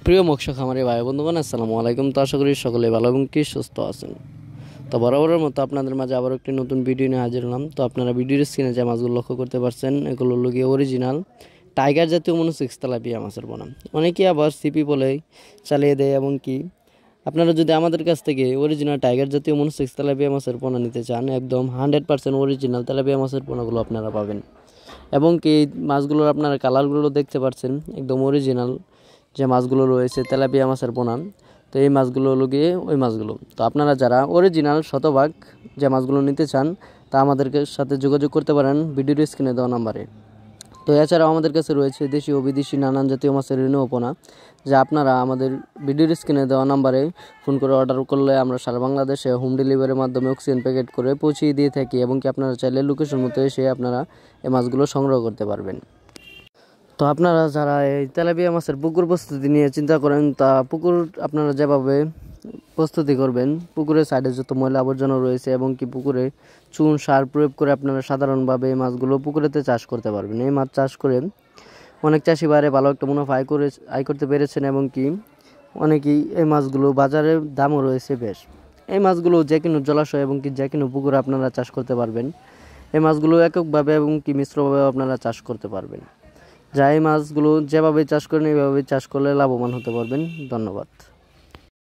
প্রিয় মৎস্য খামারি ভাই বন্ধুগণ, আসসালামু আলাইকুম। তো আশা করি সকলে ভালো এবং কি সুস্থ আছেন। তো বরাবরের মতো আপনাদের মাঝে আবার একটি নতুন ভিডিও নিয়ে হাজির হলাম। তো আপনারা ভিডিওর স্ক্রিনে যে মাছগুলো লক্ষ্য করতে পারছেন, এগুলো গিয়ে অরিজিনাল টাইগার জাতীয় মনোসিক্স তেলাপিয়া মাছের পোনা। অনেকে আবার সিপি বলে চালিয়ে দেয়। এবং কি আপনারা যদি আমাদের কাছ থেকে অরিজিনাল টাইগার জাতীয় মনোসিক্স তেলাপিয়া মাছের পোনা নিতে চান, একদম 100% অরিজিনাল তেলাপিয়া মাছের পোনাগুলো আপনারা পাবেন। এবং কি মাছগুলোর আপনারা কালারগুলো দেখতে পাচ্ছেন, একদম অরিজিনাল যে মাছগুলো রয়েছে তেলাপিয়া মাছের পোনা। তো এই মাছগুলো হলো গিয়ে ওই মাছগুলো। তো আপনারা যারা অরিজিনাল শতভাগ যে মাছগুলো নিতে চান, তা আমাদেরকে সাথে যোগাযোগ করতে পারেন ভিডিওর স্ক্রিনে দেওয়া নাম্বারে। তো এছাড়াও আমাদের কাছে রয়েছে দেশি ও বিদেশি নানান জাতীয় মাছের ঋণ পোনা, যা আপনারা আমাদের ভিডিওর স্ক্রিনে দেওয়া নাম্বারে ফোন করে অর্ডার করলে আমরা সারা বাংলাদেশে হোম ডেলিভারির মাধ্যমে অক্সিজেন প্যাকেট করে পৌঁছিয়ে দিয়ে থাকি। এবং কি আপনারা চাইলে লোকেশন মতো এসে আপনারা এই মাছগুলো সংগ্রহ করতে পারবেন। তো আপনারা যারা এই তেলাপিয়া মাছের পুকুর প্রস্তুতি নিয়ে চিন্তা করেন, তা পুকুর আপনারা যেভাবে প্রস্তুতি করবেন, পুকুরের সাইডে যত ময়লা আবর্জনা রয়েছে এবং কি পুকুরে চুন সার প্রয়োগ করে আপনারা সাধারণভাবে এই মাছগুলো পুকুরেতে চাষ করতে পারবেন। এই মাছ চাষ করে অনেক চাষি বাইরে ভালো একটা মুনাফা আয় করতে পেরেছেন। এবং কি অনেকেই এই মাছগুলো বাজারে দামও রয়েছে বেশ। এই মাছগুলো যে কোনো জলাশয় এবং কি যে কোনো পুকুরে আপনারা চাষ করতে পারবেন। এই মাছগুলো এককভাবে এবং কি মিশ্রভাবে আপনারা চাষ করতে পারবেন। যা এই মাছগুলো যেভাবে চাষ করেন এইভাবে চাষ করলে লাভবান হতে পারবেন। ধন্যবাদ।